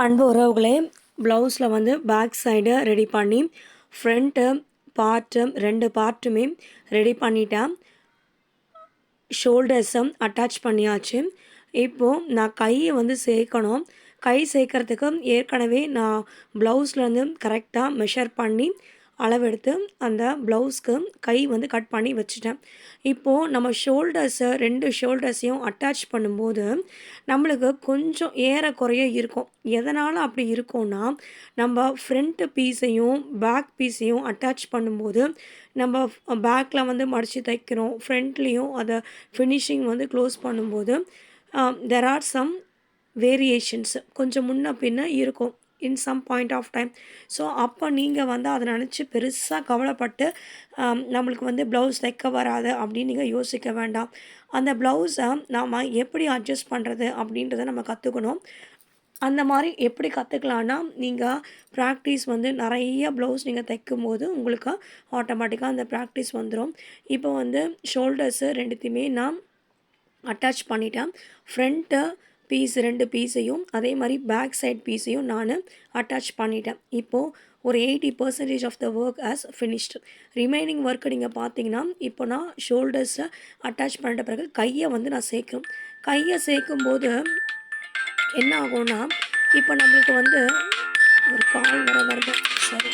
அன்பு உறவுகளே, ப்ளவுஸில் வந்து பேக் சைடு ரெடி பண்ணி ஃப்ரண்ட்டு பார்ட்டு 2 பார்ட்டுமே ரெடி பண்ணிட்டேன். ஷோல்டர்ஸும் அட்டாச் பண்ணியாச்சு. இப்போது நான் கையை வந்து சேர்க்கணும். கை சேர்க்கறதுக்கு ஏற்கனவே நான் ப்ளவுஸ்லேருந்து கரெக்டாக மெஷர் பண்ணி அளவெடுத்து அந்த ப்ளவுஸ்க்கு கை வந்து கட் பண்ணி வச்சுட்டேன். இப்போது நம்ம ஷோல்டர்ஸை 2 ஷோல்டர்ஸையும் அட்டாச் பண்ணும்போது நம்மளுக்கு கொஞ்சம் ஏறக்குறைய இருக்கும். எதனால் அப்படி இருக்கும்னா, நம்ம ஃப்ரண்ட் பீஸையும் பேக் பீஸையும் அட்டாச் பண்ணும்போது நம்ம பேக்கில் வந்து மடித்து தைக்கிறோம், ஃப்ரண்ட்லேயும் அதை ஃபினிஷிங் வந்து க்ளோஸ் பண்ணும்போது தெர் ஆர் சம் வேரியேஷன்ஸ் கொஞ்சம் முன்ன பின்ன இருக்கும் in some point of time. So அப்போ நீங்கள் வந்து அதை நினச்சி பெருசாக கவலைப்பட்டு நம்மளுக்கு வந்து ப்ளவுஸ் தைக்க வராது அப்படின்னு நீங்கள் யோசிக்க வேண்டாம். அந்த ப்ளவுஸை நாம் எப்படி அட்ஜஸ்ட் பண்ணுறது அப்படின்றத நம்ம கற்றுக்கணும். அந்த மாதிரி எப்படி கற்றுக்கலான்னா, நீங்கள் ப்ராக்டிஸ் வந்து நிறைய ப்ளவுஸ் நீங்கள் தைக்கும்போது உங்களுக்கு ஆட்டோமேட்டிக்காக அந்த ப்ராக்டிஸ் வந்துடும். இப்போ வந்து ஷோல்டர்ஸு 2த்தையுமே நான் அட்டாச் பண்ணிட்டேன். ஃப்ரண்ட்டு பீஸ் 2 பீஸையும் அதே மாதிரி பேக் சைட் பீஸையும் நான் அட்டாச் பண்ணிட்டேன். இப்போது ஒரு 80% of the work has finished. Remaining work நீங்கள் பார்த்தீங்கன்னா, இப்போ நான் ஷோல்டர்ஸை அட்டாச் பண்ணிட்ட பிறகு கையை வந்து நான் சேர்க்கணும். கையை சேர்க்கும்போது என்ன ஆகும்னா, இப்போ நம்மளுக்கு வந்து ஒரு கால் வருது. சரி.